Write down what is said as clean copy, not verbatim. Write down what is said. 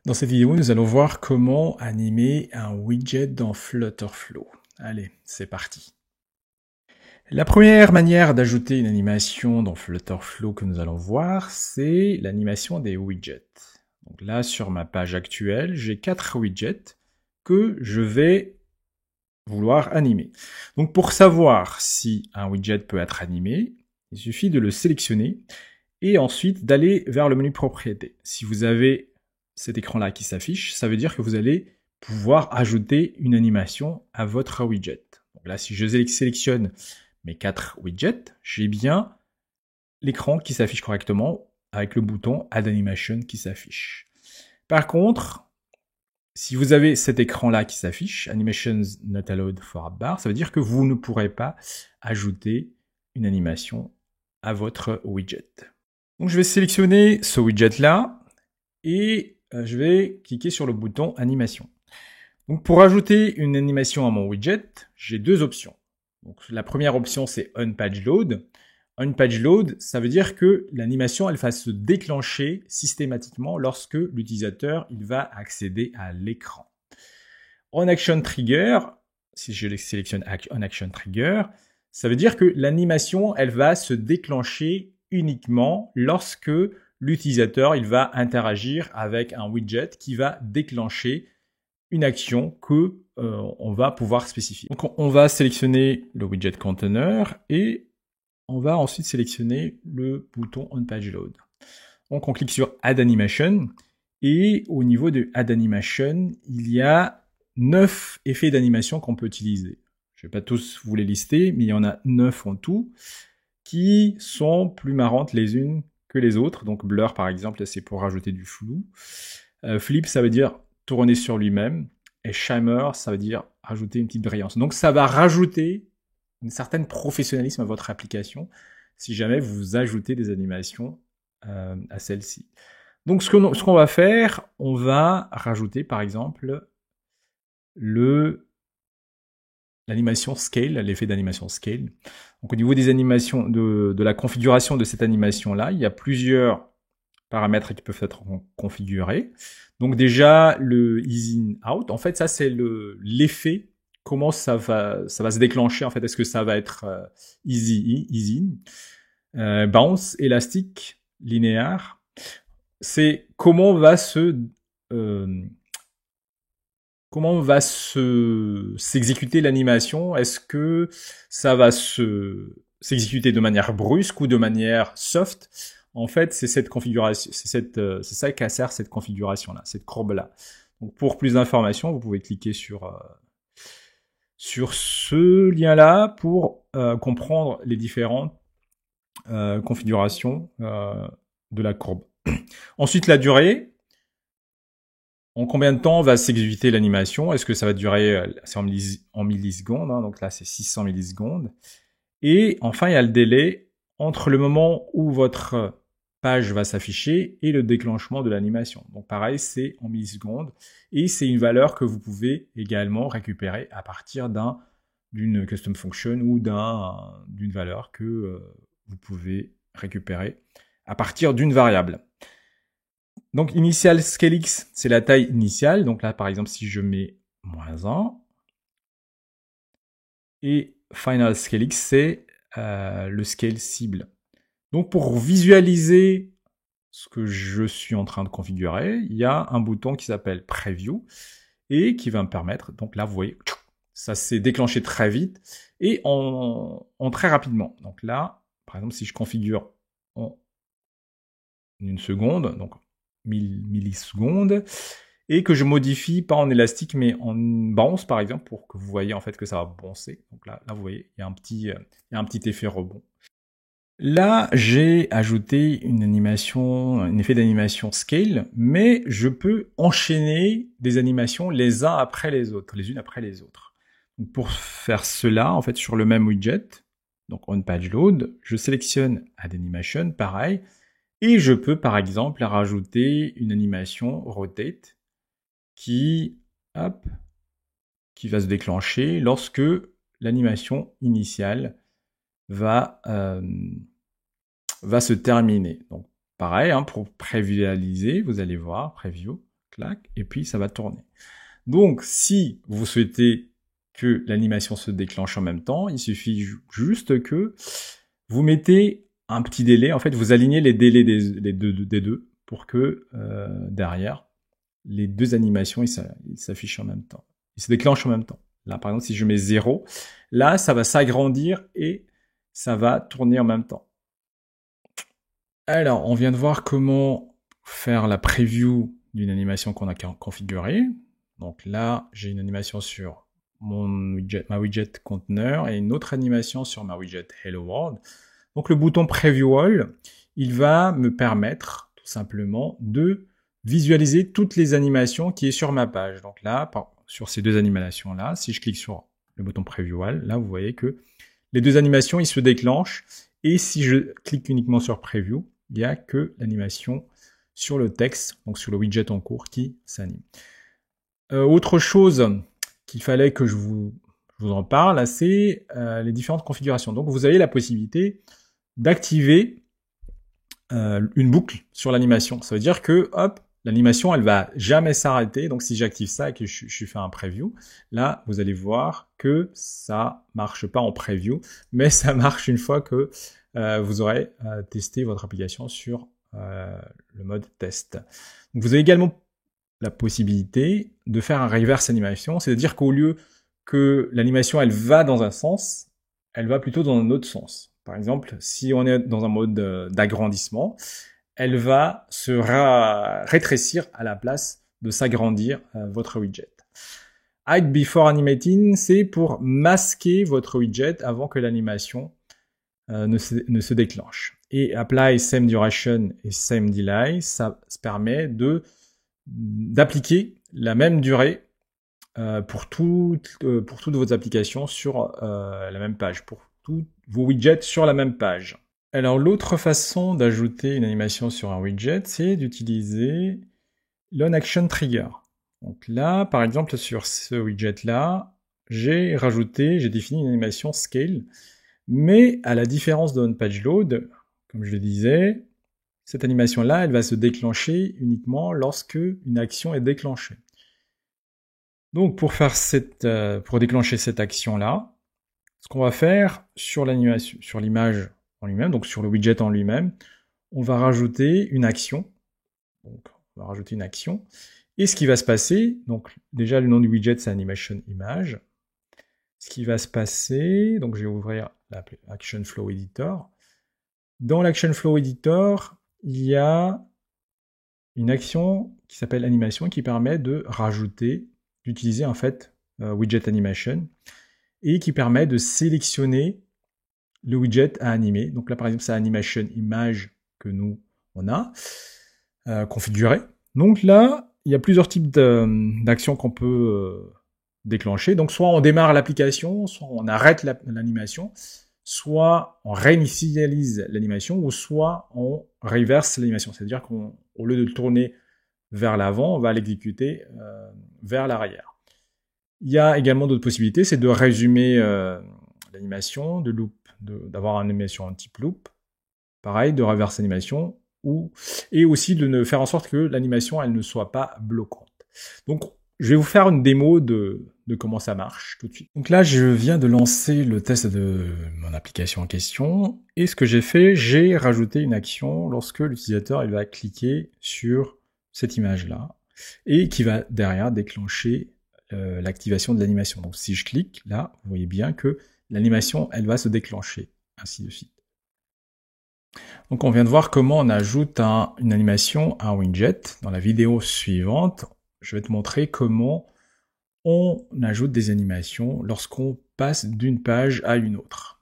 Dans cette vidéo, nous allons voir comment animer un widget dans Flutterflow. Allez, c'est parti. La première manière d'ajouter une animation dans Flutterflow que nous allons voir, c'est l'animation des widgets. Donc là, sur ma page actuelle, j'ai 4 widgets que je vais vouloir animer. Donc pour savoir si un widget peut être animé, il suffit de le sélectionner et ensuite d'aller vers le menu propriétés. Si vous avez cet écran-là qui s'affiche, ça veut dire que vous allez pouvoir ajouter une animation à votre widget. Donc là, si je sélectionne mes 4 widgets, j'ai bien l'écran qui s'affiche correctement avec le bouton Add Animation qui s'affiche. Par contre, si vous avez cet écran-là qui s'affiche, Animations Not Allowed for App Bar, ça veut dire que vous ne pourrez pas ajouter une animation à votre widget. Donc je vais sélectionner ce widget-là et je vais cliquer sur le bouton Animation. Donc pour ajouter une animation à mon widget, j'ai deux options. Donc la première option c'est On-Page-Load. On-Page-Load, ça veut dire que l'animation elle va se déclencher systématiquement lorsque l'utilisateur il va accéder à l'écran. On-Action-Trigger, si je sélectionne On-Action-Trigger, ça veut dire que l'animation elle va se déclencher uniquement lorsque l'utilisateur il va interagir avec un widget qui va déclencher une action que on va pouvoir spécifier. Donc on va sélectionner le widget container et on va ensuite sélectionner le bouton on page load. Donc on clique sur Add Animation et au niveau de Add Animation, il y a 9 effets d'animation qu'on peut utiliser. Je ne vais pas tous vous les lister, mais il y en a 9 en tout qui sont plus marrantes les unes que les autres. Donc Blur par exemple, c'est pour rajouter du flou. Flip, ça veut dire tourner sur lui-même. Et Shimmer, ça veut dire rajouter une petite brillance. Donc ça va rajouter une certaine professionnalisme à votre application si jamais vous ajoutez des animations à celle-ci. Donc ce qu'on va faire, on va rajouter par exemple l'animation scale, l'effet d'animation scale. Donc au niveau des animations, de la configuration de cette animation-là, il y a plusieurs paramètres qui peuvent être configurés. Donc déjà, le easy in out, en fait, ça c'est l'effet, comment ça va se déclencher, en fait, est-ce que ça va être easy in, bounce, élastique, linéaire, c'est comment va s'exécuter l'animation, est-ce que ça va s'exécuter de manière brusque ou de manière soft. En fait, c'est cette configuration, c'est ça qu'a sert cette configuration-là, cette courbe-là. Donc, pour plus d'informations, vous pouvez cliquer sur ce lien-là pour comprendre les différentes configurations de la courbe. Ensuite, la durée. En combien de temps va s'exécuter l'animation? Est-ce que ça va durer, c'est en millisecondes, hein, donc là c'est 600 millisecondes. Et enfin, il y a le délai entre le moment où votre page va s'afficher et le déclenchement de l'animation. Donc pareil, c'est en millisecondes. Et c'est une valeur que vous pouvez également récupérer à partir d'une custom function ou d'une valeur que vous pouvez récupérer à partir d'une variable. Donc initial scale x, c'est la taille initiale. Donc là, par exemple, si je mets -1. Et final scale x, c'est le scale cible. Donc pour visualiser ce que je suis en train de configurer, il y a un bouton qui s'appelle Preview et qui va me permettre, donc là vous voyez, ça s'est déclenché très vite et en très rapidement. Donc là, par exemple, si je configure en une seconde, donc 1000 millisecondes, et que je modifie pas en élastique mais en bounce par exemple pour que vous voyez en fait que ça va bouncer. Donc là vous voyez, il y a un petit effet rebond. Là, j'ai ajouté une animation, un effet d'animation scale, mais je peux enchaîner des animations les uns après les autres, les unes après les autres. Donc pour faire cela, en fait, sur le même widget, donc on page load, je sélectionne Add Animation, pareil, et je peux par exemple rajouter une animation rotate qui va se déclencher lorsque l'animation initiale va se terminer. Donc pareil, hein, pour prévisualiser, vous allez voir, preview, clac, et puis ça va tourner. Donc, si vous souhaitez que l'animation se déclenche en même temps, il suffit juste que vous mettez un petit délai. En fait, vous alignez les délais des deux pour que derrière, les deux animations ils s'affichent en même temps. Ils se déclenchent en même temps. Là, par exemple, si je mets 0, là, ça va s'agrandir et ça va tourner en même temps. Alors, on vient de voir comment faire la preview d'une animation qu'on a configurée. Donc là, j'ai une animation sur ma widget conteneur et une autre animation sur ma widget Hello World. Donc le bouton Preview All, il va me permettre tout simplement de visualiser toutes les animations qui est sur ma page. Donc là, sur ces deux animations-là, si je clique sur le bouton Preview All, là vous voyez que les deux animations, ils se déclenchent. Et si je clique uniquement sur Preview, il n'y a que l'animation sur le texte, donc sur le widget en cours qui s'anime. Autre chose qu'il fallait que je vous en parle, c'est les différentes configurations. Donc vous avez la possibilité d'activer une boucle sur l'animation. Ça veut dire que, hop, l'animation, elle va jamais s'arrêter. Donc si j'active ça et que je fais un preview, là, vous allez voir que ça marche pas en preview, mais ça marche une fois que vous aurez testé votre application sur le mode test. Donc, vous avez également la possibilité de faire un reverse animation, c'est-à-dire qu'au lieu que l'animation elle va dans un sens, elle va plutôt dans un autre sens. Par exemple, si on est dans un mode d'agrandissement, elle va se rétrécir à la place de s'agrandir votre widget. Hide before animating, c'est pour masquer votre widget avant que l'animation ne se déclenche. Et apply same duration et same delay, ça se permet d'appliquer la même durée pour toutes vos applications sur la même page, pour tous vos widgets sur la même page. Alors l'autre façon d'ajouter une animation sur un widget, c'est d'utiliser l'OnAction Trigger. Donc là, par exemple, sur ce widget-là, j'ai défini une animation Scale, mais à la différence de OnPageLoad, comme je le disais, cette animation-là, elle va se déclencher uniquement lorsque une action est déclenchée. Donc pour déclencher cette action-là, ce qu'on va faire sur l'animation, sur l'image en lui-même, donc sur le widget en lui-même, on va rajouter une action. Donc on va rajouter une action. Et ce qui va se passer, donc déjà le nom du widget c'est Animation Image. Ce qui va se passer, donc je vais ouvrir l'Action Flow Editor. Dans l'Action Flow Editor, il y a une action qui s'appelle Animation qui permet de rajouter, d'utiliser en fait Widget Animation et qui permet de sélectionner le widget à animer. Donc là par exemple c'est Animation Image que nous on a configuré. Donc là il y a plusieurs types d'actions qu'on peut déclencher. Donc soit on démarre l'application, soit on arrête l'animation, soit on réinitialise l'animation, ou soit on reverse l'animation. C'est-à-dire qu'au lieu de le tourner vers l'avant, on va l'exécuter vers l'arrière. Il y a également d'autres possibilités, c'est de résumer l'animation, d'avoir une animation en type loop, pareil, de reverse animation, et aussi de faire en sorte que l'animation elle ne soit pas bloquante. Donc je vais vous faire une démo de comment ça marche tout de suite. Donc là, je viens de lancer le test de mon application en question. Et ce que j'ai fait, j'ai rajouté une action lorsque l'utilisateur il va cliquer sur cette image-là et qui va derrière déclencher l'activation de l'animation. Donc si je clique, là, vous voyez bien que l'animation, elle va se déclencher, ainsi de suite. Donc on vient de voir comment on ajoute une animation à un widget. Dans la vidéo suivante, je vais te montrer comment on ajoute des animations lorsqu'on passe d'une page à une autre.